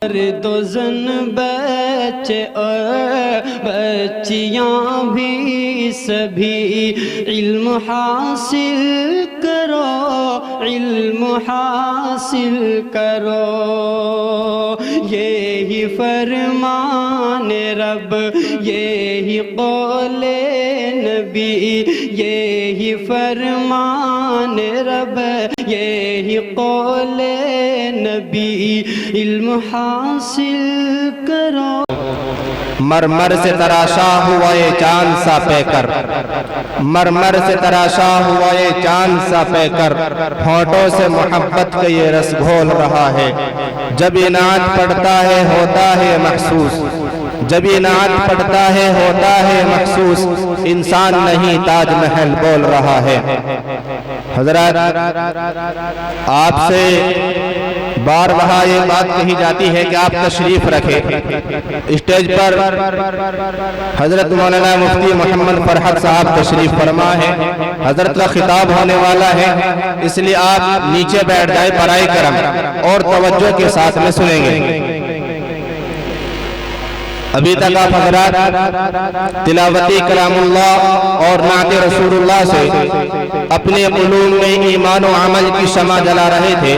दो जन बच्चे और बच्चियाँ भी सभी इल्म हासिल करो, इल्म हासिल करो। यही फरमान रब, यही कौले नबी, यही फरमान रब, यही कौले नबी, इल्म हासिल करो। मरमर से तराशा हुआ ये चांद सा पैकर, मरमर से तराशा हुआ ये चांद सा पैकर, होठों से मोहब्बत का ये रस घोल रहा है। जब ये नात पढ़ता है होता है महसूस, जब ये नात पढ़ता है होता है महसूस, इंसान नहीं ताजमहल बोल रहा है। हजरत, आपसे बार बार ये बात कही जाती है कि आप तशरीफ रखें। स्टेज पर हजरत मौलाना मुफ्ती मोहम्मद फरहत साहब तशरीफ फरमा है। हजरत का खिताब होने वाला है, इसलिए आप नीचे बैठ जाए पराई करम और तवज्जो के साथ में सुनेंगे। अभी तक आप हज़रात तिलावती कलामुल्लाह और नाते रसूलुल्लाह से अपने कुलूब में ईमान और अमल की शमा जला रहे थे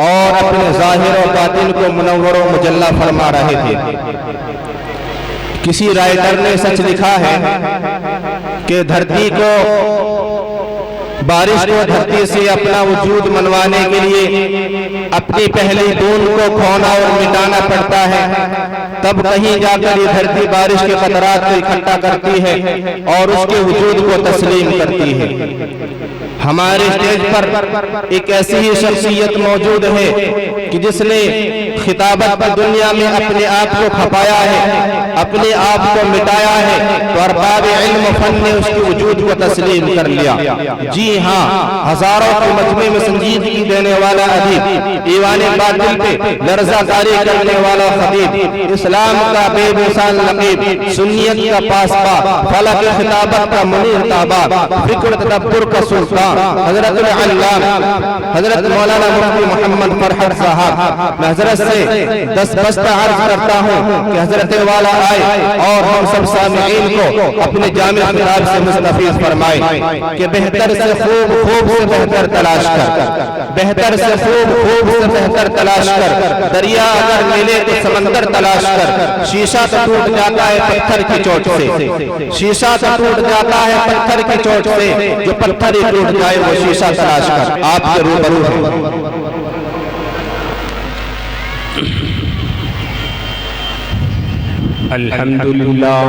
और अपने ज़ाहिर और बातिन को मुनव्वर और मुजल्ला फरमा रहे थे। किसी राइटर ने सच लिखा है कि धरती को, बारिश को धरती से अपना वजूद मनवाने के लिए अपनी पहली बूंद को खोना और मिटाना पड़ता है, तब कहीं जाकर ये धरती बारिश के कतरात को इकट्ठा करती है और उसके वजूद को तस्लीम करती है। हमारे स्टेज पर एक ऐसी ही शख्सियत मौजूद है कि जिसने खिताबत की दुनिया में अपने आप को खपाया है, अपने आप को मिटाया है, तो अरबाब इल्म फन ने उसके वजूद को तस्लीम कर लिया। जी हाँ, हजारों के मजमे में संजीदगी देने वाला अदीब, ईवाने बातिल पे लर्जा जारी करने वाला खतीब, इस्लाम का बेमिसाल नकीब, सुन्नियत का पासबा, फलक खिताबत का मुनीर ताबा, फिक्र तदब्बुर का सुल्तान हजरत हजरत मौलाना मुफ्ती मोहम्मद फरहत साहब, मैं हजरत से 10 बस्ता अर्ज करता हूँ कि हजरत वाला आए और हम सब सामीईन को अपने जामे खिताब से मुस्तफीद फरमाए कि बेहतर से खूब खूब से बेहतर तलाश कर, बेहतर से खूब खूब से बेहतर तलाश कर। दरिया अगर मिले तो समंदर तलाश कर। शीशा तो टूट जाता है पत्थर की चोट से, शीशा तो टूट जाता है पत्थर की चोट से, जो पत्थर ही टूट जाए वो शीशा तलाश कर। आपके रूबरू है। अल्हम्दुलिल्लाह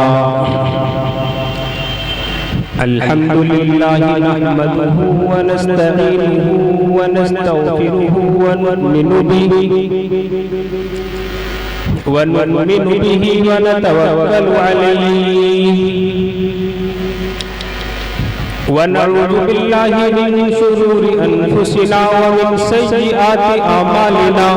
अल्हम्दुलिल्लाह नहमदुहु व नस्तईनुहु व नस्तगफिरुहु व नु'मिनु बिही व नतवक्कलु अलैहि व नऊज़ु बिल्लाहि मिन शुरूरि अनफुसिना व मिन सय्यिआति अमालिना।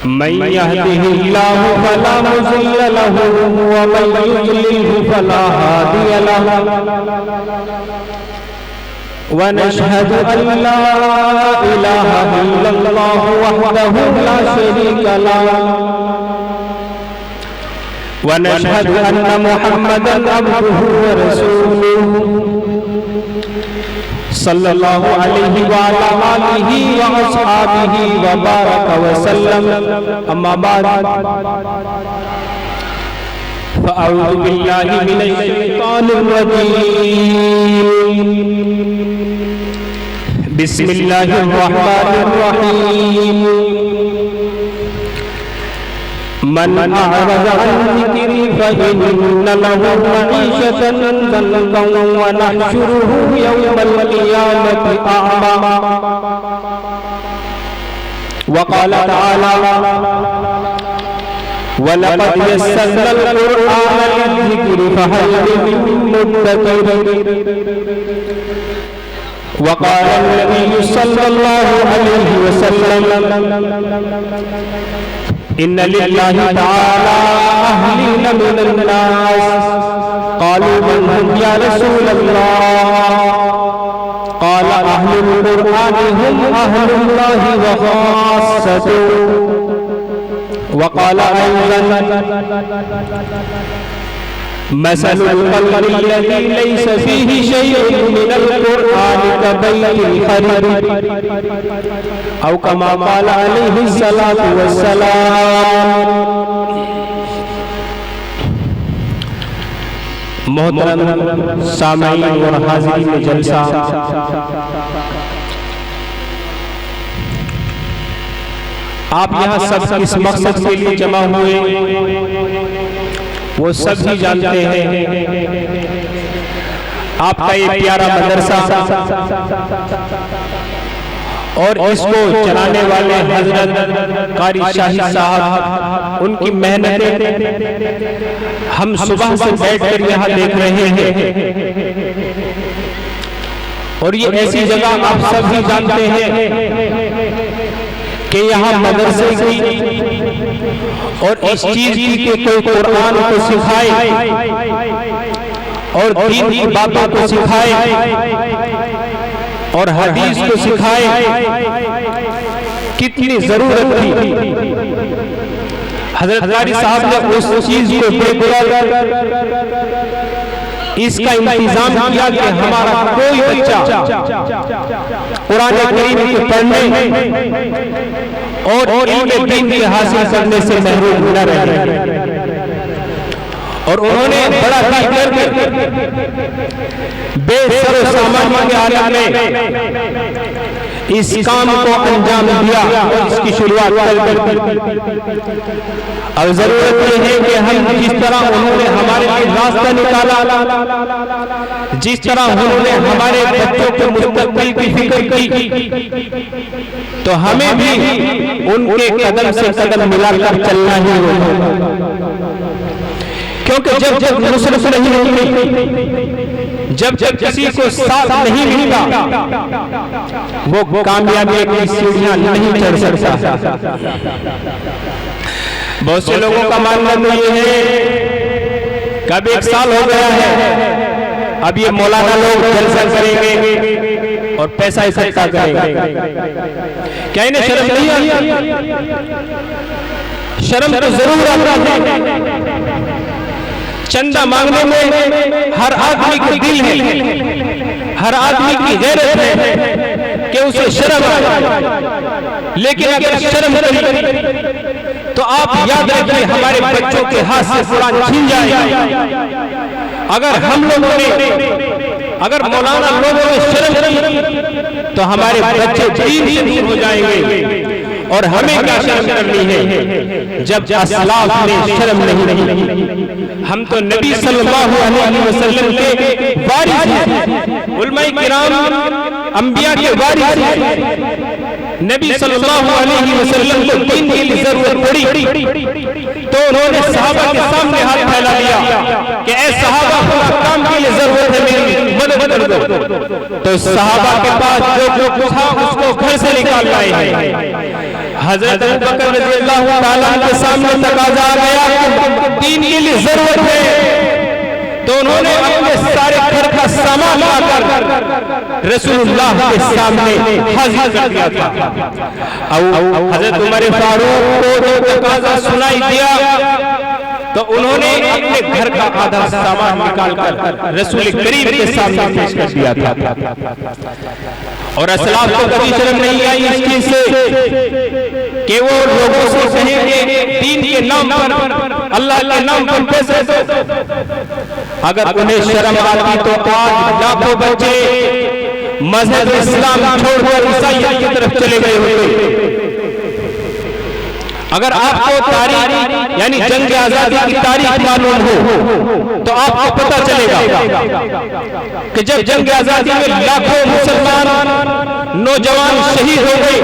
मन यहदिहिल्लाहु फला मुज़िल्ल लहु व मन युज़लिलहु फला हादिय लहु व नशहदु अल्ला इलाहा इल्लल्लाहु वहदहु ला शरीका लहु व नशहदु अन्ना मुहम्मदन अब्दुहु व रसूलुहु सल्लल्लाहु अलैहि व अला आलिहि व अस्हाबिहि व बारक व सल्लम। अम्मा बाद, फ़अऊज़ु बिल्लाहि मिनश शैतानिर रजीम। बिस्मिल्लाहिर रहमानिर रहीम। मन अअरज़ अन ज़िक्री फ़इन्न लहु मईशतन ज़न्क़न व नहशुरुहु यौमल क़ियामति अअमा। व क़ाल तआला वलक़द यस्सरनल क़ुरआन लिज़्ज़िक्रि फ़हल मिन मुद्दकिर। व क़ाल नबी सल्लल्लाहु अलैहि वसल्लम इन्ना लिल्लाहि तआला अहलीन मिनन नास। क़ालू मन हुम या रसूलल्लाह। क़ाल अहलुल कुरआन हुम अहलुल्लाहि व खास्सतुहु। वक़ाल अय्ज़न मसलुल क़ल्बि अल्लज़ी लैसा फ़ीहि शैउन मिनल कुरआन कबैतिल ख़रीब औ कमा क़ाल अलैहिस्सलातु वस्सलाम। मोहतरम सामईन और हाज़रीन जलसा, आप यहाँ सब किस मकसद के लिए जमा हुए वो सब ही जानते हैं। आपका ये प्यारा मदरसा और इसको चलाने वाले हजरत कारी शाही साहब, उनकी मेहनतें हम सुबह से बैठकर यहाँ देख रहे हैं। और ये ऐसी जगह आप सब ही जानते हैं कि यहाँ मदरसे की और इस चीज की कि कोई कुरान को सिखाए और दीन की बातों को सिखाए और हदीस को सिखाए, कितनी जरूरत थी। हजरत कारी साहब ने उस चीज को देखकर इसका इंतजाम किया कि हमारा कोई बच्चा कुरान करीम को पढ़ने और इल्म दीन के हासिल करने से महरूम न रहे। और उन्होंने बड़ा करके बेसरो सामान के आलम में इस काम को अंजाम दिया और इसकी शुरुआत कर। अब जरूरत यह है कि हम जिस तरह उन्होंने हमारे लिए रास्ता निकाला, जिस तरह उन्होंने हमारे बच्चों के मुस्तकबिल की फिक्र की, तो हमें भी उनके कदम से कदम मिलाकर चलना ही होगा। क्योंकि जब जब नुसरत नहीं होती, जब जब किसी को साथ नहीं मिलता, वो कामयाबी की सीढ़ियां नहीं चढ़ सकता। बहुत से लोगों का मानना तो ये है कब 1 साल हो गया है, अब ये मौलाना लोग जलसा करेंगे और पैसा इकट्ठा करेंगे। क्या इन्हें शर्म नहीं आई? शर्म तो जरूर आता है। चंदा मांगने में हर आदमी का दिल है, हर आदमी की गैरत है कि उसे शर्म आए। लेकिन अगर शर्म करी तो आप याद रखिए हमारे बच्चों के हाथ से कुरान छीन जाएगा। अगर हम लोगों ने, अगर मौलाना लोगों ने शर्म की तो हमारे बच्चे दीन से दूर हो जाएंगे। और हमें क्या शर्म करनी है जब असलाफ ने शर्म नहीं। हम तो नबी सल्लल्लाहु अलैहि वसल्लम के वारिस हैं, उलमाए किराम अंबिया के वारिस हैं। नबी सल्लल्लाहु अलैहि वसल्लम को दीन की जरूरत पड़ी तो उन्होंने सहाबा के सामने हाथ फैला दिया कि ऐ सहाबा को काम के लिए जरूरत है, मेरी मदद कर दो। तो सहाबा के पास जो कुछ था उसको घर से निकाल लाए हैं। हजरत अबू बकर रज़ियल्लाहु ताला के सामने तकाजा आ गया, दीन के लिए जरूरत है, तो उन्होंने अपने सारे घर का सामान लाकर रसूलुल्लाह के सामने हाजिर कर दिया था। हजरत उमर फारूक को जो तकाजा सुनाई दिया तो उन्होंने अपने घर का आधा सामान निकालकर रसूल करीम के सामने पेश कर दिया था। और असलाफ को कभी शर्म नहीं आई इस चीज से कि वो लोगों से कहेंगे दीन के नाम पर, अल्लाह के नाम पर पैसे दो। अगर उन्हें शर्म आती तो आज लाखों बच्चे मजहब इस्लाम छोड़कर ईसाईयत की तरफ चले गए होते। अगर आपको तारीख यानी जंग आजादी की तारीख मालूम हो तो आपको पता चलेगा कि जब जंग आजादी में लाखों मुसलमान नौजवान शहीद हो गए,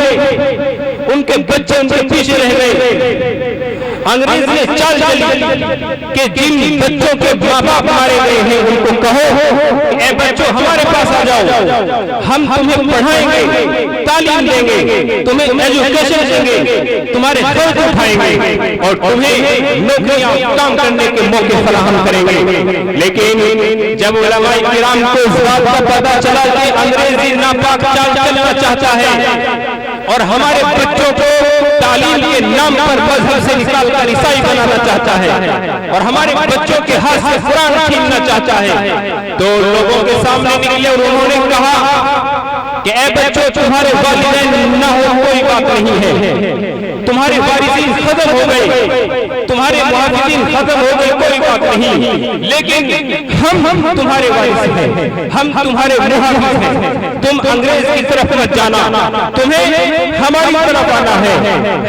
उनके बच्चे उनके पीछे रह गए। अंग्रेज ने चाल चली कि जिन बच्चों के माँ बाप मारे गए हैं उनको कहो ए बच्चों हमारे पास आ जाओ, हम तुम्हें पढ़ाएंगे, तालीम देंगे, तुम्हें एजुकेशन देंगे, तुम्हारे खर्च उठाएंगे और तुम्हें नौकरियां काम करने के मौके फराहम करेंगे। लेकिन जब उलमाए किराम को इस बात का पता चला कि अंग्रेजी नापाक चाल चलना चाहता है और हमारे बच्चों को तालीम के नाम पर मजहब से निकालकर ईसाई बनाना चाहता है और हमारे बच्चों के हाथ से कुरान छीनना चाहता है, तो लोगों के सामने निकले और उन्होंने कहा कि ऐ बच्चों, तुम्हारे वालिदैन न हो कोई बात नहीं है, तुम्हारे वारिसीन खत्म हो गए, तुम्हारे मुहाफिजीन खत्म हो गए, कोई बात नहीं, लेकिन हम तुम्हारे वारिस हैं, हम तुम्हारे मुहाफिज हैं, तुम अंग्रेज की तरफ मत जाना, तुम्हें हमारी तरफ आना है।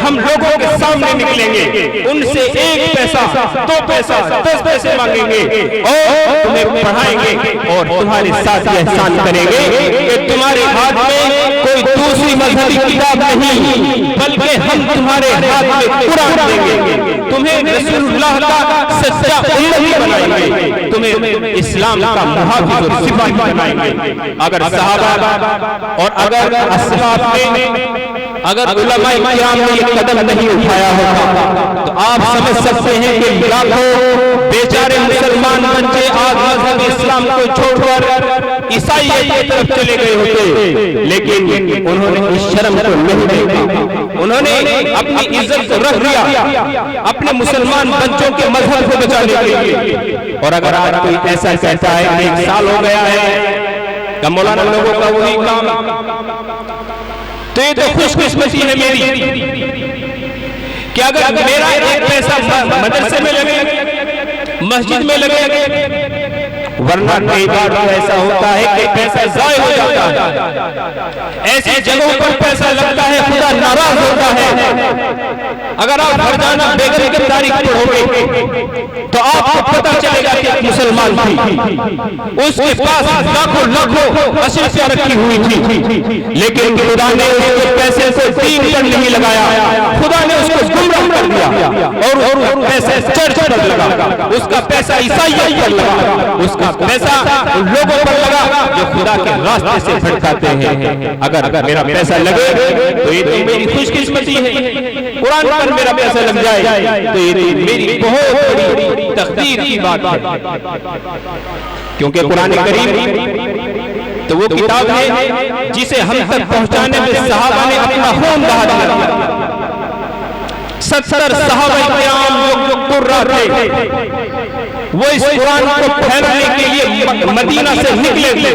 हम लोगों के सामने निकलेंगे, उनसे 1 पैसा 2 पैसा 10 पैसे मांगेंगे और तुम्हें पढ़ाएंगे और तुम्हारे साथ ये एहसान करेंगे कि तुम्हारे हाथ में कोई दूसरी मजहबी किताब नहीं, बल्कि हम तुम्हारे हाथ में कुरान देंगे, तुम्हें रसूलुल्लाह का सच्चा उम्मती बनाएंगे, तुम्हें इस्लाम का मुहाफिज और सिपाही बनाएंगे। अगर सहाबा और अगर असलाफ ने, अगर उलमाए किराम ने ये कदम नहीं उठाया होता तो आप समझ सकते हैं कि लाखों बेचारे मुसलमान बच्चे आज मजहब इस्लाम को छोड़कर ईसाईयत की तरफ चले गए होते, लेकिन उन्होंने इस शर्म को नहीं देखा, उन्होंने अपनी इज्जत को रख दिया अपने मुसलमान बच्चों के मजहब को बचाने के लिए। और अगर आज कोई ऐसा कहता है कि 1 साल हो गया है कि मौलाना लोगों का वही काम, तो ये तो खुशकिस्मती है मेरी कि अगर मेरा 1 पैसा मदरसे में लगे, मस्जिद में लगे, वरना कई बार तो ऐसा होता है कि पैसा ज़ाय हो जाता है, ऐसी जगहों पर पैसा लगता है, खुदा नाराज होता है। अगर आप फरजाना बेगम की तारीख पढ़ोगे तो आपको पता चलेगा कि एक मुसलमान थी, उसके पास लाखों अशिया रखी हुई थी, लेकिन खुदा ने उसके पैसे से दीन पर नहीं लगाया, खुदा ने उसको गुमराह कर दिया और पैसे चर्च पर लगा, उसका पैसा ईसाईयत पर लगा, उसका पैसा लोगों पर लगा जो खुदा के रास्ते से भटकाते हैं। अगर मेरा पैसा लगे तो ये तो मेरी खुशकिस्मती है, कुरान पर मेरा पैसा लग जाए तो ये तो मेरी बहुत बड़ी तकदीर की बात है, क्योंकि कुरान करीम तो वो किताब है जिसे हम तक पहुंचाने में सहाबा ने अपना खून बहा दिया। 70 सहाबा-ए-किराम जो कुर्रा थे वो इस कुरान को फैलाने के लिए मदीना से निकले थे,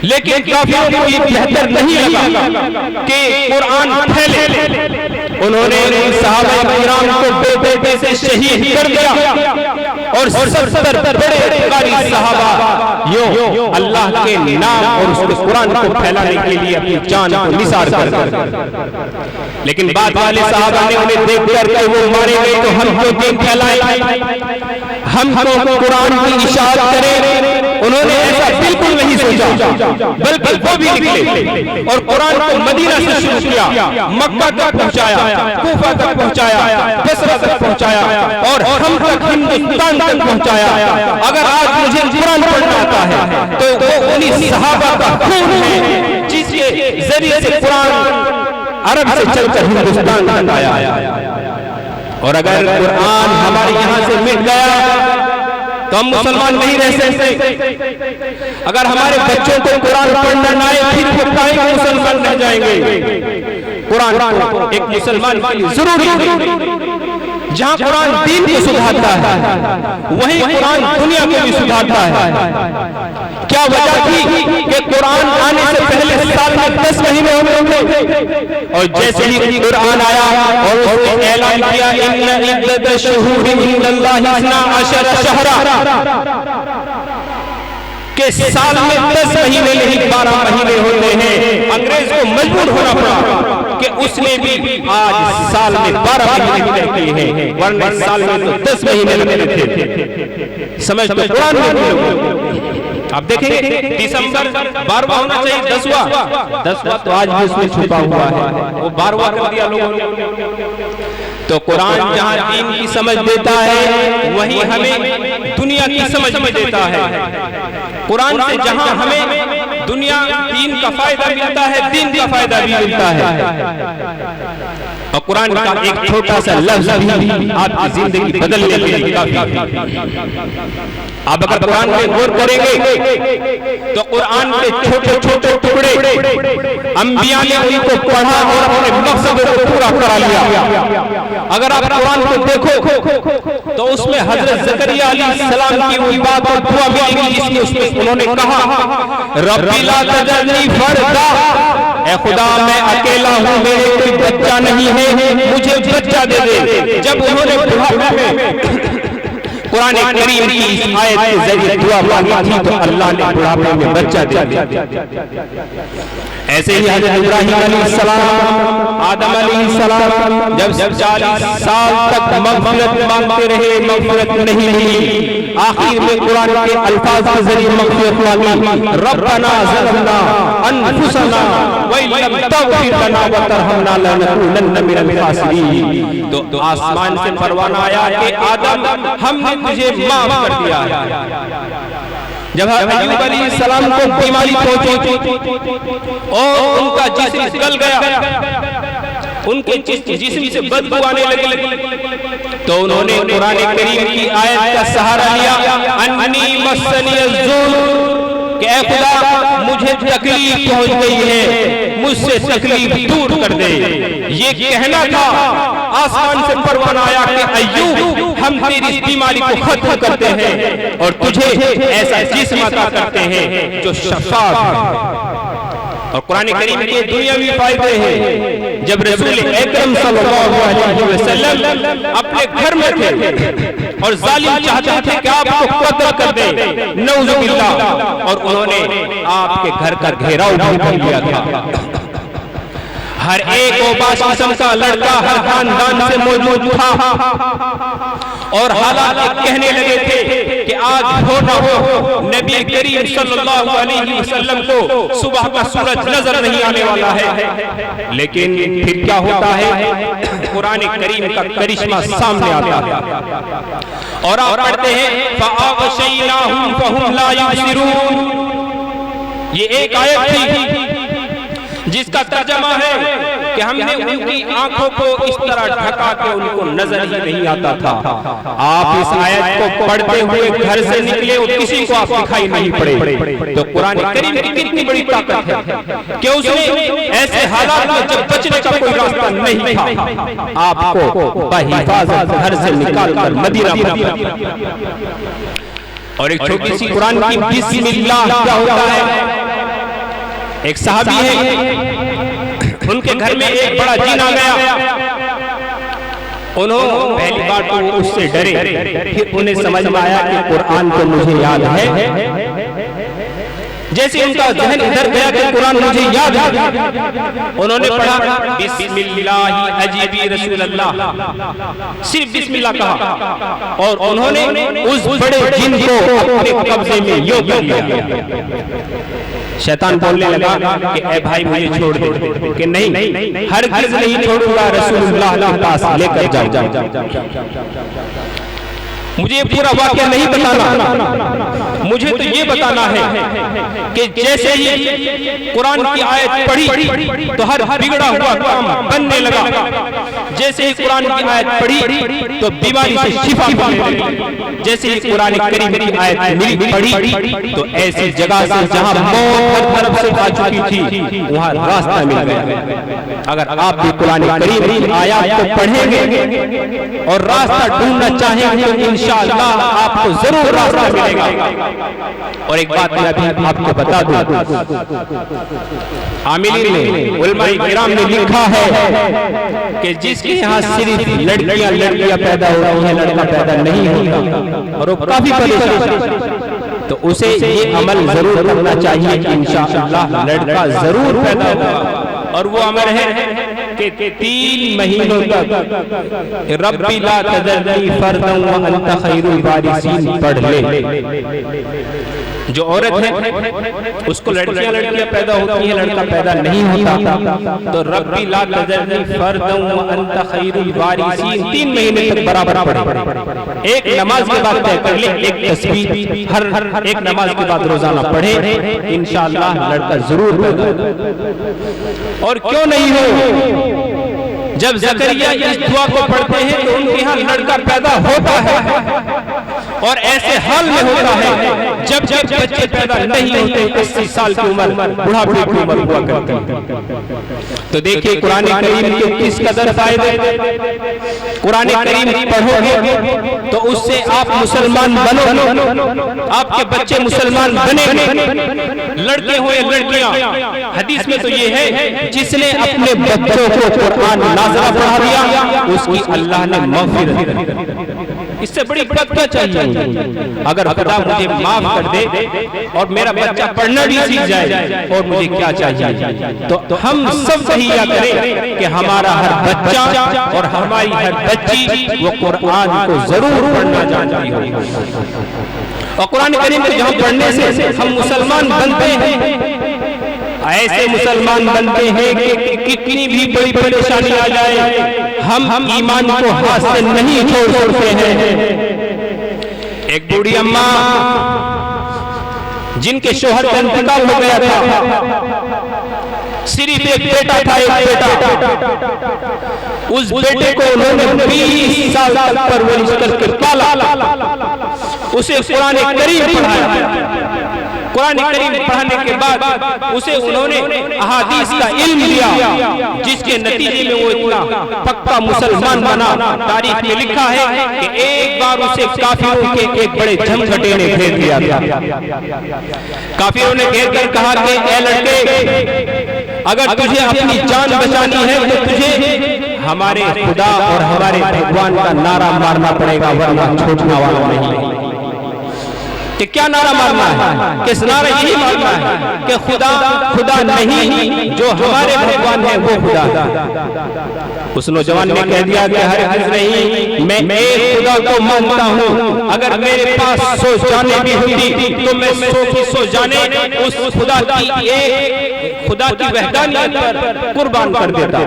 लेकिन काफिरों को ये बेहतर नहीं लगा कि कुरान फैले। उन्होंने सहाबा-ए-किराम को बेटे से शहीद कर दिया और 70 बड़े कारी सहाबा यूं अल्लाह के नाम और उसके कुरान को फैलाने के लिए अपनी जान को निसार कर दिया। लेकिन बाद वाले सहाबा ने उन्हें देखकर के वो मारे गए तो हम क्यों दीन फैलाएं, हम तो कुरान की इशाअत करें। उन्होंने ऐसा बिल्कुल नहीं सोचा, बल्कि वो भी निकले और कुरान को मदीना से शुरू किया, मक्का तक पहुंचाया, कूफा तक पहुंचाया, बसरा तक पहुंचाया और हम तक हिंदुस्तान तक पहुंचाया। अगर आज मुझे कुरान पढ़ना आता है तो वो उन्हीं सहाबा का खून है जिसके जरिए से कुरान अरब से चलकर हिंदुस्तान तक आया। और अगर कुरान हमारे यहाँ से मिट गया तो हम मुसलमान नहीं रह सकते। अगर हमारे बच्चों को कुरान पढ़ना ना आए फिर वो काहे मुसलमान रह जाएंगे। कुरान को एक मुसलमान के लिए जरूरी है। जहाँ कुरान दीन को सुधारता है वहीं कुरान दुनिया को भी सुधारता है। क्या वजह थी कि कुरान आने से पहले साल में 10 महीने होते थे और जैसे ही कुरान आया और उसने ऐलान किया इन्ना इद्दत शुहूर इंदल्लाहि 12 शहरा के साल में 10 महीने नहीं 12 महीने होते हैं। अंग्रेज को मजबूर होना पड़ा कि उसने भी आज साल में 12 महीने तय किए हैं, वरना साल में तो 10 महीने लगते थे। समझ तो कुरान में आप देखेंगे दिसंबर 12वां होना चाहिए 10वां तो आज भी उसमें छुपा हुआ है, वो 12वां कर दिया लोगों ने। तो कुरान जहाँ दीन की समझ देता है वहीं हमें दुनिया की समझ में देता है। कुरान से जहाँ हमें दुनिया दीन का फायदा मिलता है, दीन का फायदा भी मिलता है। और कुरान का एक छोटा सा लफ्ज भी आपकी जिंदगी बदलने के लिए काफी। आप अगर कुरान पे गौर करेंगे तो कुरान के छोटे छोटे टुकड़े अंबिया ने उनको पढ़ा और अपने मकसद को पूरा करा लिया। अगर आप कुरान को देखो तो उसमें हजरत ज़करिया अलैहिस्सलाम की वही बात और दुआ मिलेगी जिसमें उसमें उन्होंने कहा रब्बी ला तज़रनी फर्दा, ऐ खुदा मैं अकेला हूँ, मेरे कोई बच्चा नहीं है, मुझे बच्चा दे दे। जब उन्होंने बुढ़ापे में कुरान करीम की इस आयत के जरिए दुआ मांगी थी तो अल्लाह ने बुढ़ापे में बच्चा दे दिया। ऐसे ही हज़रत इब्राहीम अलैहिस्सलाम, आदम अलैहिस्सलाम जब 40 साल तक मग़फ़िरत मांगते रहे, मग़फ़िरत नहीं मिली, आखिर में कुरान के अल्फाज के जरिए मग़फ़िरत मांगी, रब्बना ज़लमना अनफुसना व लम तग़फिर लना व तरहमना लनकूनन्न मिनल ख़ासिरीन। तो आसमान से परवाना आया कि आदम हमने तुझे माफ कर दिया है। जब अय्यूब अलैहिस्सलाम को बीमारी पहुंची और उनका जिस्म गल गया, उनके जिस्म से बदबू आने लगी, तो उन्होंने कुरान करीम की आयत का सहारा लिया, अन्नी मस्सनी अज़्ज़ुर, कि ऐ खुदा मुझे तकलीफ पहुंच गई है, मुझसे तकलीफ दूर कर दे। ये कहना था, आसमान से परवाना आया कि अय्यूब हम तेरी बीमारी को खत्म करते हैं और तुझे ऐसा जिस्म अता करते हैं जो शफाफ है। और कुरान करीम के दुनियावी फायदे हैं। जब रसूल अकरम सल्लल्लाहु अलैहि वसल्लम अपने घर में थे और जालिम चाहते थे कि आपको कत्ल कर दे, नऊजुबिल्लाह, और उन्होंने आपके घर का घेराव भी कर लिया था। हर एक ओबाश किस्म का लड़का हर खानदान से मौजूद था और हालात कहने लगे थे कि आज हो न हो नबी करीम सल्लल्लाहु अलैहि वसल्लम को सुबह का सूरज नजर नहीं आने वाला है। लेकिन फिर क्या होता है, कुरान करीम का करिश्मा सामने आता है और आप पढ़ते हैं फ़अग़शयनाहुम फ़हुम ला युबसिरून। ये एक आयत थी जिसका तर्जमा है कि हमने उनकी आंखों को इस तरह ढका के उनको नजर ही नहीं आता था। आप इस आयत को पढ़ते हुए घर से निकले और किसी को आप दिखाई नहीं पड़े। तो कुरान करीम की कितनी बड़ी ताकत है कि उसने ऐसे हालात में जब बचने का कोई रास्ता नहीं था, आपको बहिफाजत घर से निकाल कर मदीना पहुंचाया। और एक छोटी सी कुरान की बिस्मिल्लाह क्या होता है। एक सहाबी है, उनके घर में एक बड़ा जिन आ गया। उन्होंने पहली बार तो उससे डरे, फिर उन्हें समझ में आया कि कुरान तो मुझे याद है। जैसे उनका ज़हन इधर गया कि कुरान मुझे याद है, उन्होंने पढ़ा बिस्मिल्लाहि अजीबी रसूलल्लाह, सिर्फ बिस्मिल्लाह कहा और उन्होंने उस बड़े जिन को अपने कब्जे में यूं कर लिया। शैतान बोलने लगा कि ए भाई मुझे छोड़ दे, कि नहीं हरगिज़ नहीं छोड़ूंगा, रसूलुल्लाह के पास लेकर जाओ। मुझे पूरा वाक़या नहीं बताना, मुझे तो ये बताना है कि जैसे ही कुरान की आयत पढ़ी तो हर बिगड़ा हुआ काम बनने लगा। जैसे ही कुरान की आयत पढ़ी तो बीमारी से शिफा मिलने लगी। जैसे ही कुरान करीम की आयत पढ़ी तो ऐसी जगह से जहां मौत हर तरफ से आ चुकी थी वहां रास्ता मिल गया। अगर आप भी कुरान करीम की आयत को पढ़ेंगे और रास्ता ढूंढना चाहेंगे तो इंशाअल्लाह आपको जरूर रास्ता मिलेगा। और एक बात मैं अभी आपको बता दूं, आमिलीन ने उलमाए किराम ने लिखा है कि जिसके यहाँ सिर्फ लड़कियां पैदा हो रही हैं, लड़का पैदा नहीं होता और वो काफी परेशान, तो उसे ये अमल जरूर करना चाहिए कि इंशाअल्लाह लड़का जरूर पैदा होगा। और वो अमर है कि 3 महीनों तक रब्बी ला तज़रनी फर्दन व अंत खैरुल वारिसीन पढ़ ले। जो औरत है उसको लड़कियां पैदा होती हैं, लड़का पैदा नहीं होता, तो रब्बी ला तज़रनी फर्दन व अंत खैरुल वारिसीन 3 महीने तक बराबर पढ़े। एक नमाज के बाद तय कर ले, एक तस्बीह हर एक नमाज के बाद रोजाना पढ़े, इंशाअल्लाह लड़का जरूर पैदा होगा। और क्यों नहीं हो, जब जकरिया इस दुआ को पढ़ते हैं तो उनके यहाँ लड़का पैदा होता है और ऐसे हाल में होता है जब जब बच्चे पैदा नहीं होते 80 साल की उम्र बुढ़ापे की उम्र हुआ करती है। तो देखिए कुरान करीम के किस कदर फायदे। कुरान करीम पढ़ोगे तो उससे आप मुसलमान बनो, आपके बच्चे मुसलमान बने, लड़के हो या लड़कियां। हदीस में तो ये है जिसने अपने बच्चों को कुरान नाज़िल पढ़ा दिया उसकी अल्लाह ने मग़फ़िरत। इससे बड़ी बात क्या चाहिए। अगर खुदा मुझे माफ कर दे और मेरा बच्चा पढ़ना भी सीख जाए और मुझे क्या चाहिए। तो हम सब सही या करें कि हमारा हर बच्चा और हमारी हर बच्ची वो कुरान को जरूर पढ़ना जानती हो। और कुरान करीम को जहाँ पढ़ने से हम मुसलमान बनते हैं, ऐसे मुसलमान बनते हैं कि कितनी भी बड़ी परेशानी आ जाए हम ईमान को हाथ से नहीं छोड़ते हैं। एक बूढ़ी अम्मा जिनके शोहर का इंतकाल हो गया था, सिर्फ एक बेटा था, एक बेटा। उस बेटे को उन्होंने 20 साल तक परवरिश करके पाला, उसे कुरान करीम पढ़ाया। कुरान करीम पढ़ाने के बाद उसे उन्होंने अहादीस का इल्म दिया, जिसके नतीजे में वो इतना पक्का मुसलमान बना। तारीख में लिखा है कि एक बार उसे काफिरों के एक बड़े झमझटे ने घेर दिया था। काफिरों ने घेर कर कहा कि ए लड़के, अगर तुझे अपनी जान बचानी है तो तुझे हमारे खुदा और हमारे भगवान का नारा मारना पड़ेगा, वरना छोड़ने वाला नहीं। कि क्या नारा मारना है? किस नारा यही मारना है कि खुदा खुदा नहीं, जो हमारे भगवान है वो खुदा। उस नौजवान ने कह दिया कि हरगिज़ नहीं, मैं एक खुदा को मानता हूँ। अगर मेरे पास 100 जाने भी होती तो मैं 100 की 100 जाने उस खुदा की एक खुदा की वहदानियत पर कुर्बान कर देता।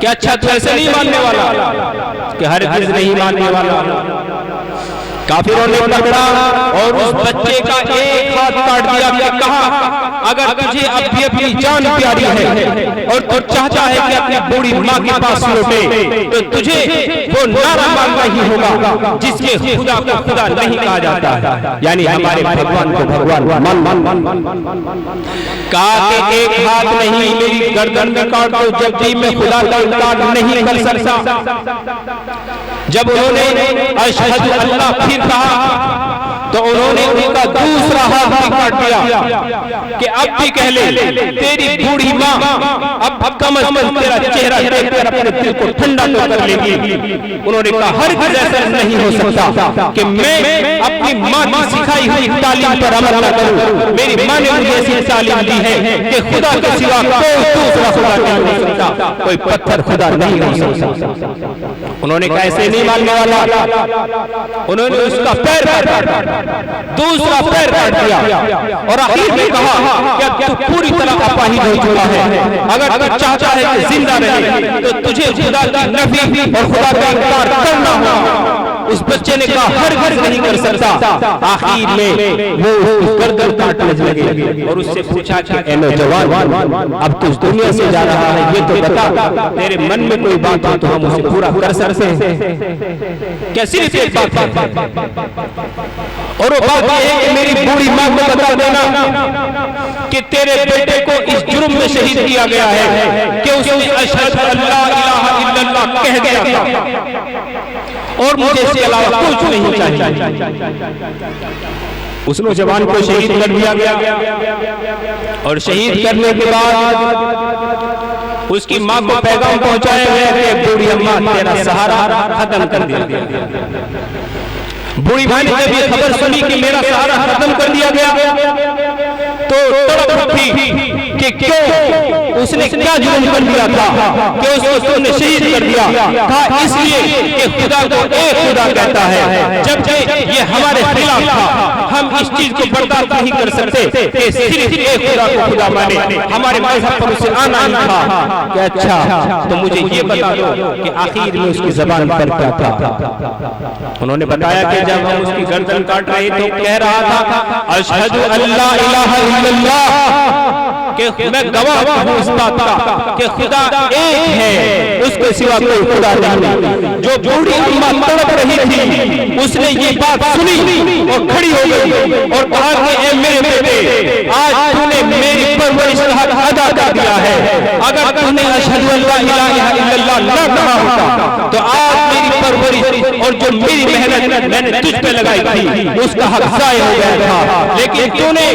क्या अच्छा ऐसे नहीं मानने वाला कि हरगिज़ नहीं मानने वाला। काफिरों ने पकड़ा और उस बच्चे का एक हाथ काट दिया कि कहा अगर तुझे अब भी अपनी जान प्यारी है और तू चाहता है कि अपनी बूढ़ी माँ के पास लौटे तो तुझे वो नारा मानना ही होगा जिसके खुदा को खुदा नहीं कहा जाता है, यानी हमारे भगवान को भगवान। कहा कि एक हाथ नहीं मेरी गर्दन में काट दो जब भी मैं खुदा का इनकार नहीं कर सकता। जब उन्होंने अशहदु अल्लाह फिर कहा तो उन्होंने उनका दूसरा हाथ भी काट दिया कि अब भी कह ले तेरी बूढ़ी माँ अब कम अज कम तेरा चेहरा देखकर अपने दिल को ठंडा तो कर लेगी। उन्होंने कहा हर ऐसा नहीं हो सकता कि मैं अपनी माँ की सिखाई हुई तालीम पर अमल न करूं। मेरी माँ ने मुझे ऐसी तालीम दी है कि खुदा के सिवा कोई दूसरा खुदा नहीं हो सकता, कोई पत्थर खुदा नहीं हो सकता। उन्होंने कहा ऐसे नहीं मानने वाला। उन्होंने उसका पैर काटा, दूसरा पैर काट दिया और आखिर में कहा कि अब तू पूरी तरह अपाहिज हो चुका है। अगर तू चाहता है कि जिंदा रहे तो तुझे खुदा की नफी और खुदा का इनकार करना होगा। उस बच्चे ने कहा हरगिज़ नहीं कर सकता। आखिर में वो उसकी गर्दन काटने लगे और उससे पूछा कि ए नौजवान, अब तू दुनिया से जा रहा है, ये तो बता तेरे मन में कोई बात हो तो हम उसे पूरा कर सकते हैं। क्या सिर्फ एक बात है और वो बात ये है कि मेरी बूढ़ी माँ को बता देना कि तेरे बेटे को इस जुर्म में शहीद किया गया है कि उसने अशहदु अल्ला इलाहा इल्लल्लाह कह दिया था और मुझे इसके अलावा कुछ नहीं चाहिए। उस नौजवान को शहीद कर दिया गया और शहीद करने के बाद उसकी माँ को पैगाम पहुंचाया गया कि बूढ़ी अम्मा तेरा सहारा खत्म कर दिया। बूढ़ी माँ ने जब ये खबर सुनी कि मेरा सहारा खत्म कर दिया गया तो तड़प उठी कि क्यों उसने क्या जुर्म कर दिया था कि उसको तुमने शहीद कर दिया था। इसलिए कि खुदा को एक खुदा कहता है, जबकि ये हमारे खिलाफ था। हम इस चीज को बर्दाश्त नहीं कर सकते कि सिर्फ एक खुदा को खुदा माने, हमारे मजहब पर उसे आना नहीं था कि अच्छा तो मुझे ये बता दो कि आखिर में उसकी जबान पर क्या था। उन्होंने बताया कि जब हम उसकी गर्दन काट रहे तो कह रहा था अशहदु अल्ला इलाहा इल्लल्लाह, कि मैं गवाह हूं इस बात का कि खुदा एक है, उसके सिवा कोई खुदा नहीं। जो बूढ़ी अम्मा तड़प रही थी उसने ये बात सुनी और खड़ी हो गई और कहा कि ए मेरे बेटे, आज तूने मेरी परवरिश का हक अदा कर दिया है। अगर तूने अशहदु अल्ला इलाहा इल्लल्लाह ना कहा होता तो आज मेरी परवरिश और जो मेरी मेहनत मैंने तुझ पे लगाई थी उसका हक ज़ाया हो गया था। लेकिन तूने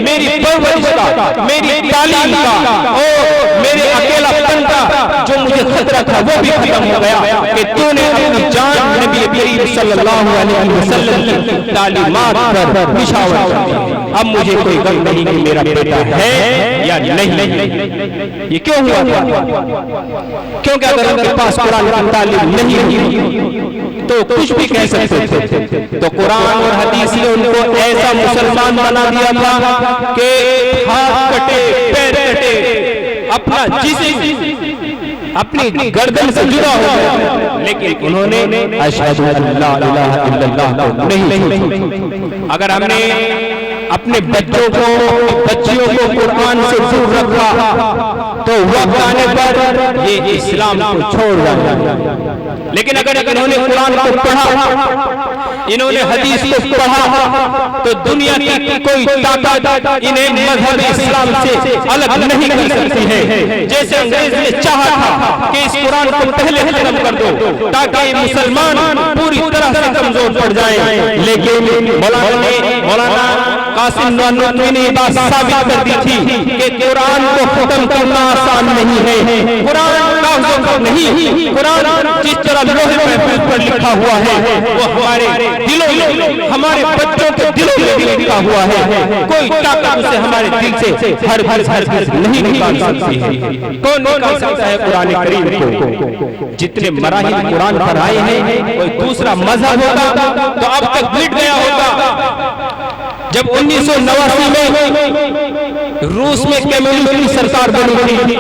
मेरी परवरिश का, मेरी तालीम का और मेरे अकेलापन का जो मुझे खतरा था वो भी खत्म हो गया कि तूने अपनी जान नबी करीम सल्लल्लाहु अलैहि वसल्लम की तालीमात पर निशावर कर दी। अब मुझे कोई गम नहीं कि मेरा बेटा है या नहीं। ये क्यों हुआ था? क्योंकि अगर उनके पास कुरान की तालीम नहीं हुई तो कुछ भी कह सकते थे। तो कुरान और हदीस ने उनको ऐसा मुसलमान बना दिया था कि हाथ कटे पैर कटे, अपना जिस्म अपनी गर्दन से जुड़ा हो गया, लेकिन उन्होंने अशहदु अल्ला इलाहा इल्लल्लाह को नहीं। अगर हमने अपने बच्चों को, बच्चियों को कुरान से दूर रखा तो वक्त आने पर ये इस्लाम को छोड़ देंगे। लेकिन अगर इन्होंने कुरान को पढ़ा, इन्होंने हदीस को पढ़ा तो दुनिया की कोई ताकत इन्हें मजहब इस्लाम से अलग नहीं कर सकती है। जैसे अंग्रेज ने चाहा था कि इस कुरान को पहले खत्म कर दो ताकि मुसलमान पूरी तरह से कमजोर पड़ जाएं, लेकिन मौलाना कासिम नानवी ने बात साबित कर दी थी कि कुरान को खत्म करना आसान नहीं है। कुरान कागजों पर नहीं, कुरान जिस तरह लोहे महफूज पर लिखा हुआ है वो हमारे दिलों में, हमारे बच्चों के दिलों में भी लिखा हुआ है। कोई ताकत उसे हमारे दिल से हर नहीं निकाल सकती है। कौन निकाल सकता है कुरान करीम को? जितने मराहिल कुरान पर आए हैं कोई दूसरा मजहब होगा तो अब तक मिट गया होगा। जब 1989 में रूस में कम्युनिस्ट की सरकार बनी थी,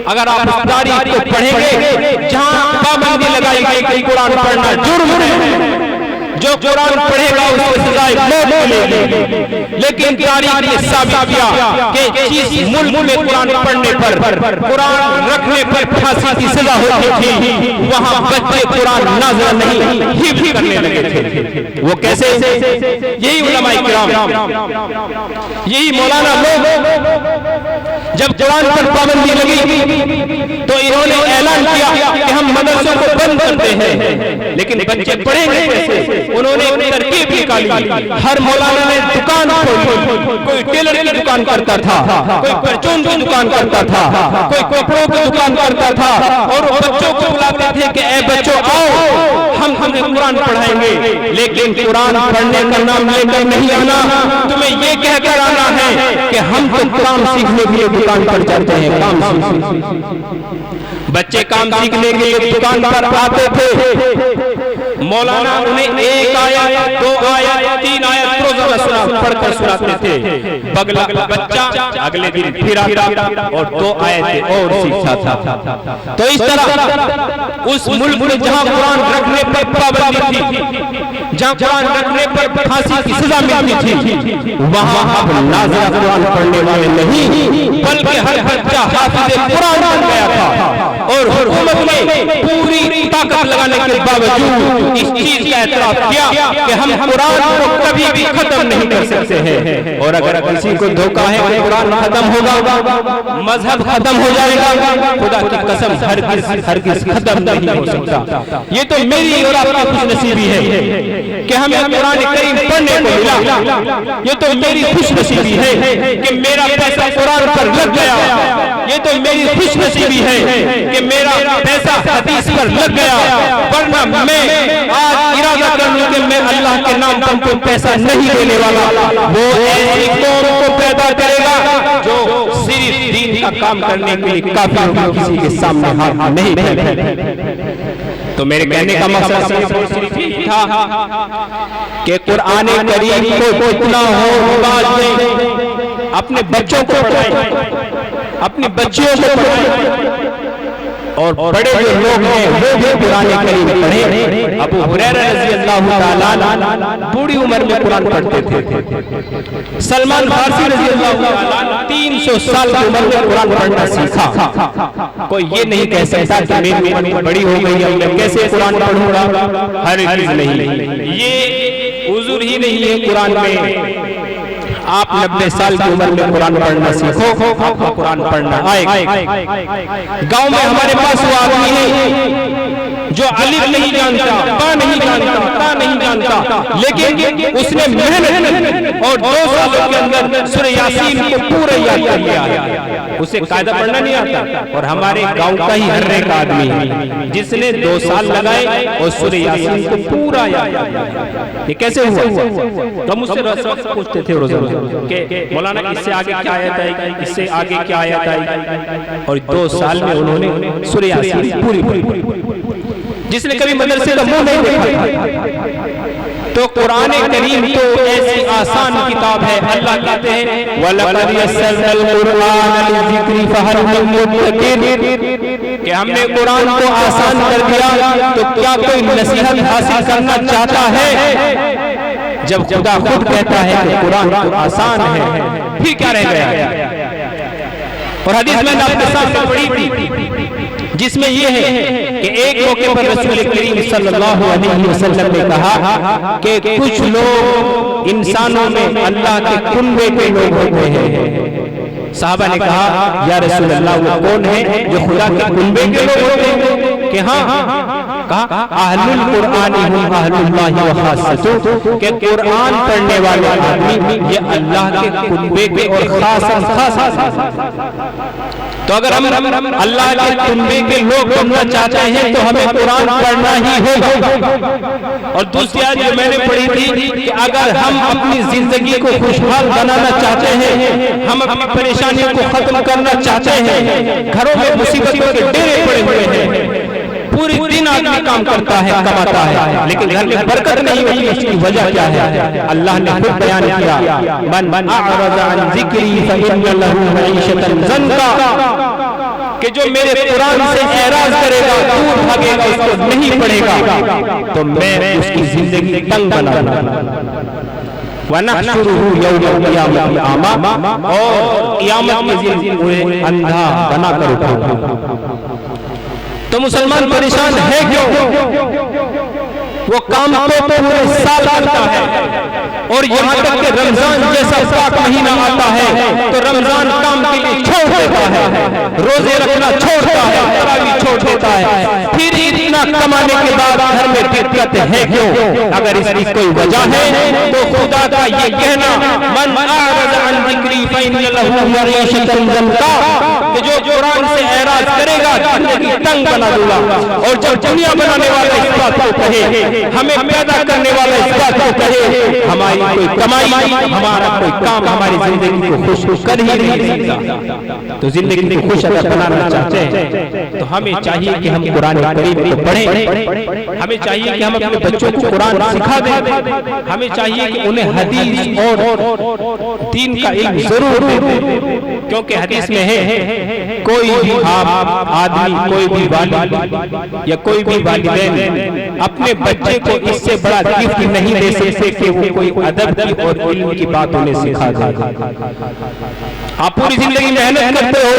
अगर आप उस तारीख को पढ़ेंगे जहां पाबंदी लगाई गई कि कुरान पढ़ना जुर्म है, जो कुरान पढ़ेगा उसको सजाए मौत मिलेगी। लेकिन तारीख ने साबित किया कि जिस मुल्क में कुरान पढ़ने पर, कुरान रखने पर फांसी की सजा होती थी, वहां बच्चे कुरान नाज़िल नहीं हिफ्ज़ करने लगे थे। वो कैसे? यही उलमाए किराम, यही मौलाना लोग जब कुरान पर पाबंदी लगी तो इन्होंने ऐलान किया कि हम मदरसों को बंद करते हैं, लेकिन बच्चे पढ़ेंगे कैसे? उन्होंने एक तरकीब निकाली। हर मौलाना ने दुकान खोली, कोई टेलर की दुकान करता था, कोई परचून की दुकान करता था, कोई कपड़ों की दुकान करता था, और बच्चों को बुलाते थे कि ए बच्चों आओ हम तुम्हें कुरान पढ़ाएंगे। लेकिन कुरान पढ़ने का नाम लेकर नहीं आना, तुम्हें ये कहकर आना है कि हम तो काम सीखने के लिए दुकान पर जाते हैं। काम बच्चे काम सीखने के लिए दुकान पर आते थे, मौलाना उन्हें एक आयत, दो आयत, तीन आयत रोजाना पढ़कर सुनाते थे। बगला बच्चा अगले दिन फिर आता और दो आयतें और सीखता था। तो इस तरह उस मुल्क में जहां कुरान रखने पर पाबंदी थी, जहां कुरान रखने पर फांसी की सजा मिलती थी, वहां अब नाज़िल कुरान पढ़ने वाले नहीं बल्कि हर बच्चा हाफिज़ कुरान बन गया था। और हुकूमत ने पूरी ताकत लगाने के बावजूद इस चीज का एतराफ किया कि हम कुरान को कभी भी खत्म नहीं कर सकते हैं। और अगर किसी को धोखा है कि कुरान खत्म होगा, मजहब खत्म हो जाएगा, खुदा की कसम हरगिज़ खत्म नहीं हो सकता। ये तो मेरी और आपकी खुशनसीबी है कि हमें कुरान करीम पढ़ने को मिला। ये तो मेरी खुशनसीबी है कि मेरा पैसा कुरान पर लग गया। ये तो मेरी खुशनसीबी है कि मेरा पैसा हदीस पर लग गया, वरना मैं आज इरादा कर लूं कि मैं अल्लाह के नाम पर कोई पैसा नहीं देने वाला। वो ऐसी कौम को पैदा करेगा जो सिर्फ दीन का काम करने के लिए काफिर होगा, किसी के सामने हाथ नहीं फैलाएगा। तो मेरे कहने का मकसद सिर्फ था कि कुरान करीम को इतना हो बात में अपने बच्चों को पढ़ाएं, अपनी बच्चियों को पढ़ाएं, और बड़े जो लोग हैं वो भी कुरान करीम पढ़े। अबू हुरैरा रज़ी अल्लाह ताला बूढ़ी उम्र में कुरान पढ़ते थे। सलमान फारसी रज़ी अल्लाह ताला 300 साल की उम्र में कुरान पढ़ना सीखा। कोई ये नहीं कह सकता कि मेरी उम्र बड़ी हो गई है मैं कैसे कुरान पढ़ूंगा, हरगिज़ नहीं। ये उज़ुर ही नहीं है कुरान में। आप 90 साल की उम्र में कुरान पढ़ना सीखो, आपको कुरान पढ़ना आएगा। गांव में हमारे पास वो आदमी है जो अलिफ नहीं जानता, बा नहीं जानता, ता नहीं जानता, लेकिन उसने मेहनत और 2 सालों के अंदर सूरह यासीन को पूरा याद कर लिया। उसे कायदा पढ़ना नहीं आता। और हमारे गांव का ही हर एक आदमी जिसने 2 साल लगाए और सूरह यासीन को पूरा याद कर लिया। ये कैसे हुआ? तो मुझसे पूछते थे रोजाना कि मौलाना इससे आगे क्या आयत आई, इससे आगे क्या आयत आई, और 2 साल में उन्होंने सूरह यासीन पूरी। जिसने कभी मदरसे का मुंह नहीं देखा। तो कुरान करीम तो ऐसी आसान किताब है। अल्लाह कहते हैं वलक़द यस्सरनल कुरआन लिज़िक्रि फहल मिन मुद्दकिर, कि हमने कुरान को आसान कर दिया तो क्या कोई नसीहत हासिल करना चाहता है? जब खुदा खुद कहता है कि कुरान तो आसान है, फिर क्या रह गया? और हदीस में आपके सामने पढ़ी थी जिसमें यह है कि एक मौके पर रसूल करीम सल्लल्लाहु अलैहि वसल्लम ने कहा कि कुछ लोग इंसानों में अल्लाह के कुनबे के लोग होते हैं। साहबा ने कहा या रसूल अल्लाह वो कौन है जो खुदा के कुनबे के लोग होते हैं? कि हाँ, कहा अहलुल कुरआन हुम अहलुल्लाहि व खासतुहु, कि कुरान पढ़ने वाले आदमी ये अल्लाह के कुनबे के और खास। तो अगर हम अल्लाह के कुनबे के लोग बनना चाहते हैं तो हमें कुरान पढ़ना ही होगा। और दूसरी बात जो मैंने पढ़ी थी कि अगर हम अपनी जिंदगी को खुशहाल बनाना चाहते हैं, हम अपनी परेशानियों को खत्म करना चाहते हैं, घरों में मुसीबतों के डेरे पड़े हुए हैं, पूरी दिन आदमी काम करता है, कमाता है, लेकिन घर में बरकत नहीं होती, इसकी वजह क्या है? अल्लाह ने खुद बयान किया मन अअरज़ अन ज़िक्री फ़इन्न लहू मईशतन ज़ंका, कि जो मेरे कुरान से एराज करेगा, दूर भागेगा, उसको नहीं पढ़ेगा, तो मैं उसकी जिंदगी तंग बना दूंगा। वनहशुरुहु यौमल क़ियामति आमा, और क़ियामत के दिन उन्हें अंधा बनाकर उठाऊंगा। तो मुसलमान परेशान है क्यों? वो काम तो पूरे साल करता है, और यहाँ तक कि रमजान जैसा पाक महीना आता है तो रमजान काम के लिए छोड़ देता है, रोजे रखना छोड़ता है, तरावी छोड़ देता है। फिर इतना कमाने के बाद घर में दिक्कत है क्यों? अगर इसकी कोई वजह है तो खुदा का ये कहना मन अअरज़ अन ज़िक्री फ़इन्न लहू मईशतन ज़ंका, कि जो कुरान से एराज करेगा जिंदगी तंग बना दूंगा। और जब दुनिया बनाने वाला इस बात को कहे, हमें पैदा करने वाला इस बात को कहे, हमारी कोई कमाई, हमारा कोई काम हमारी जिंदगी को खुश कर ही नहीं सकता। तो जिंदगी को खुश अगर बनाना चाहते हैं तो हमें चाहिए कि हम कुरान करीम को पढ़ें, हमें चाहिए कि हम अपने बच्चों को कुरान सिखा दें, हमें चाहिए कि उन्हें हदीस और दीन का इल्म जरूर दें। क्योंकि हदीस में है कोई भी आप आदमी, कोई भी वालिद या कोई भी वालिदैन अपने बच्चे को इससे बड़ा गिफ्ट नहीं दे सकते कि वो कोई अदब की और इल्म की बात उन्हें सिखा दे। आप पूरी जिंदगी मेहनत करते हो,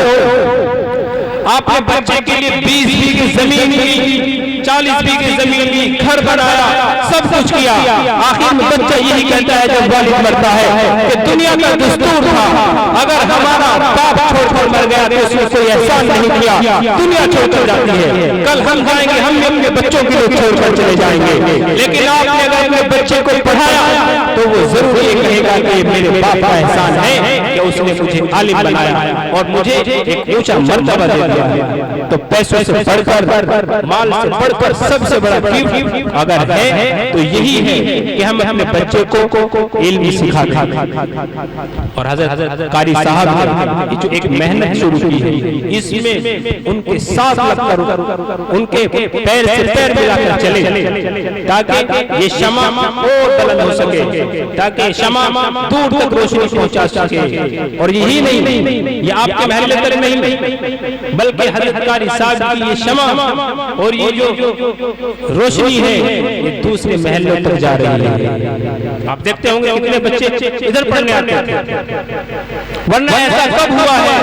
आपने बच्चे के लिए 20 बीघे जमीन ली, 40 बीघे जमीन ली, घर बनाया, सब कुछ किया, आखिर में बच्चा यही कहता है जब वालिद मरता है कि दुनिया का दस्तूर था, अगर हमारा बाप छोड़कर मर गया तो उसने कोई एहसान नहीं किया, दुनिया छोड़कर जाती है, कल हम जाएंगे, हम अपने बच्चों के लिए छोड़कर चले जाएंगे। लेकिन आपने अगर अपने बच्चे को पढ़ाया तो वो जरूर ये कहेगा कि मेरे बाप का एहसान है कि उसने मुझे आलिम बनाया और मुझे एक ऊंचा मर्तबा दे दिया। तो पैसों से बढ़कर, माल से बढ़कर सबसे बड़ा गिफ्ट अगर है तो यही है कि हम अपने बच्चे को इल्म सिखाते। और हजरत कारी साहब ने जो एक मेहनत शुरू की है, इसमें उनके साथ लगकर उनके पैर से पैर मिलाकर चले ताकि ये शमा और बुलंद हो सके, ताकि शमा दूर तक रोशनी पहुंचा सके। और यही नहीं, ये आपके महल्ले तक नहीं बल्कि हजरत कारी साहब की ये शमा और ये जो रोशनी है ये दूसरे महल्लों तक जा रही है। आप देखते होंगे कितने बच्चे इधर पढ़ने आते थे, वरना ऐसा कब हुआ है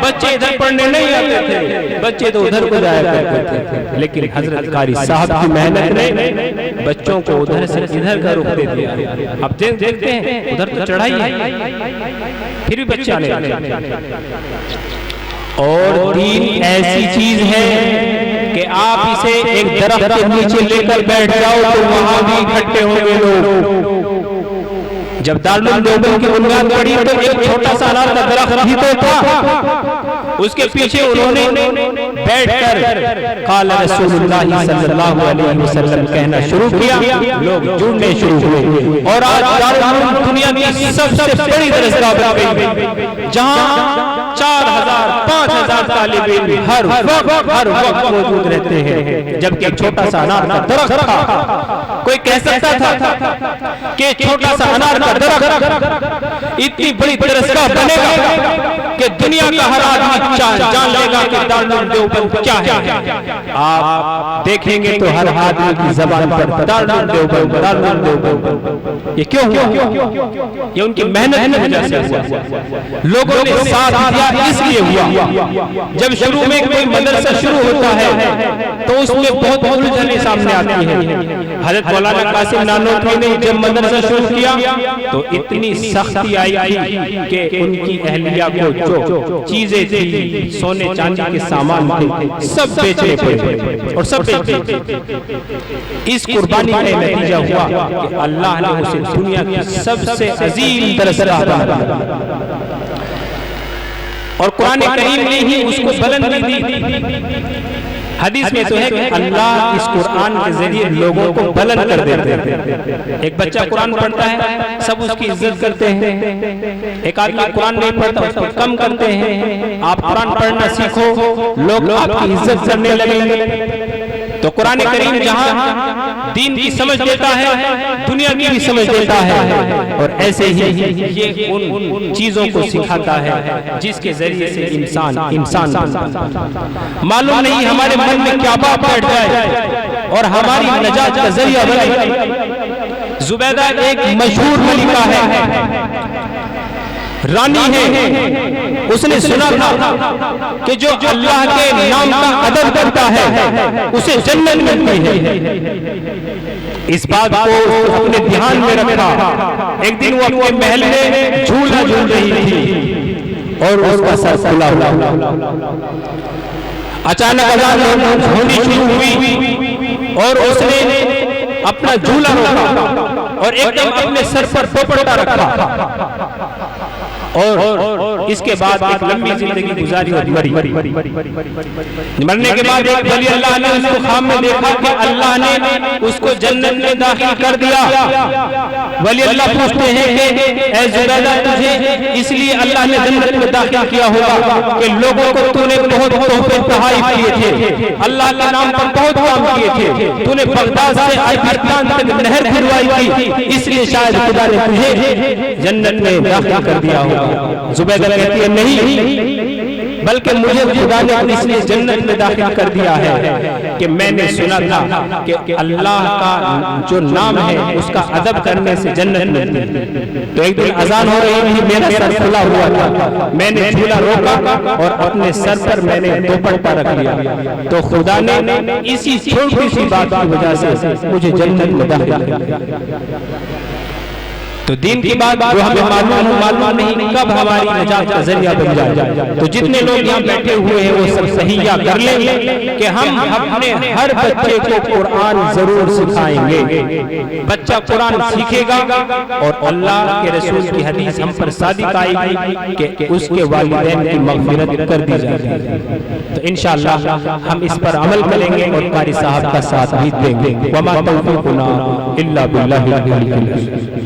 बच्चे इधर पढ़ने नहीं आते थे, बच्चे तो उधर को जाया करते थे। लेकिन हजरत कारी साहब की मेहनत ने बच्चों को उधर से इधर का रुख दे दिया। अब देखते हैं उधर तो चढ़ाई है फिर भी बच्चे आने लगे। और दीन ऐसी चीज है कि आप इसे एक दरख्त के नीचे लेकर बैठ जाओ तो वहां भी इकट्ठे होंगे लोग। जब दारुल देवबंद की बुनियाद पड़ी तो एक छोटा सा अनार का दरख्त ही तो था, उसके पीछे उन्होंने बैठकर काला रसूलुल्लाह सल्लल्लाहु अलैहि वसल्लम कहना शुरू किया, लोग जुड़ने शुरू हुए। और आज दारुल दुनिया की सबसे बड़ी दरगाह बन गई, जहां 4000 5000 तालिब इल्म हर वक्त मौजूद रहते हैं। जबकि एक छोटा सा अनार का दरख्त था। कोई कह सकता था कि छोटा सा अनार का दरख्त इतनी बड़ी दरगाह बनेगा कि दुनिया का हर आदमी जान लेगा कि दारुल देवबंद क्या है। आप देखेंगे तो हर आदमी की ज़बान पर दारुल देवबंद, दारुल देवबंद। ये क्यों हुआ? ये उनकी मेहनत की वजह से हुआ। लोगों ने साथ दिया इसलिए हुआ। जब शुरू में कोई मदरसा शुरू होता है तो उसमें बहुत उलझने सामने आती है। हजरत मौलाना कासिम नानोतवी ने जब मदरसा शुरू किया तो इतनी सख्ती आई थी कि उनकी अहलिया को जो चीजें थी, सोने चांदी के सामान थे, सब बेचने पड़े और सब बेचे। इस कुर्बानी का नतीजा हुआ कि अल्लाह ने उसे दुनिया की सबसे अजीम दरगाह बनाया। और कुरान करीम ने ही उसको बुलंदी दी। हदीस में तो है कि अल्लाह इस कुरान के जरिए लोगों को बुलंद कर देते हैं। एक बच्चा कुरान पढ़ता है, सब उसकी इज्जत करते हैं। एक आदमी कुरान नहीं पढ़ता, उसको कम करते हैं। आप कुरान पढ़ना सीखो, लोग आपकी इज्जत करने लगेंगे। तो कुरान करीम जहां दीन की समझ देता है, दुनिया की भी समझ देता है। और ऐसे ही ये उन चीजों को सिखाता है जिसके जरिए से इंसान मालूम नहीं हमारे मन में क्या बात बैठ जाए और हमारी नजात का जरिया बने। जुबैदा एक मशहूर मलिका है, रानी है। उसने सुना था कि जो अल्लाह के नाम का अदब करता है उसे जन्नत मिलती है। इस बात को अपने ध्यान में रखा। एक दिन वो अपने महल में झूला झूल रही थी और उसका सर खुला हुआ। अचानक अजान होनी शुरू हुई और उसने अपना झूला रोका और एकदम अपने सर पर दुपट्टा रखा और इसके बाद एक लंबी जिंदगी गुजारी और मरी। मरने के बाद एक वली अल्लाह ने उसको ख्वाब में देखा कि अल्लाह ने उसको जन्नत में दाखिल कर दिया। वली अल्लाह पूछते हैं कि ऐ जुबैदा तुझे इसलिए अल्लाह ने जन्नत में दाखिल किया होगा कि लोगों को तूने बहुत तोहफे तोहफे किए थे, अल्लाह के नाम पर बहुत काम किए थे, तूने बगदाद से अफगानिस्तान तक नहर खुदवाई थी, इसलिए शायद खुदा ने तुझे जन्नत में दाखिल कर दिया होगा। जुबैदा कहती है नहीं, बल्कि मुझे खुदा ने इसलिए जन्नत में दाखिल कर दिया है कि मैंने सुना था कि अल्लाह का जो नाम है उसका अदब करने से जन्नत मिलती है। तो एक दिन अजान हो रही थी, मेरा सर खुला हुआ था, मैंने झूला रोका और अपने सर पर मैंने दुपट्टा रख लिया। तो खुदा ने इसी छोटी सी बात की वजह से मुझे जन्नत में दाखिल कर दिया। तो दीन की बात जो हमें मालूम नहीं कब हमारी निजात का जरिया बन जाए। तो जितने लोग यहाँ बैठे हुए हैं वो सब सहिया कर लें कि हम अपने हर बच्चे को कुरान जरूर सिखाएंगे। बच्चा कुरान सीखेगा और अल्लाह के रसूल की हदीस हम पर सादिक आएगी कि उसके वालिदैन की मग़फ़िरत कर दी जाएगी। तो इंशाअल्लाह हम इस पर अमल करेंगे और कारी साहब का साथ भी देंगे। वमा तौफीक़ुना इल्ला बिल्लाहिल अली।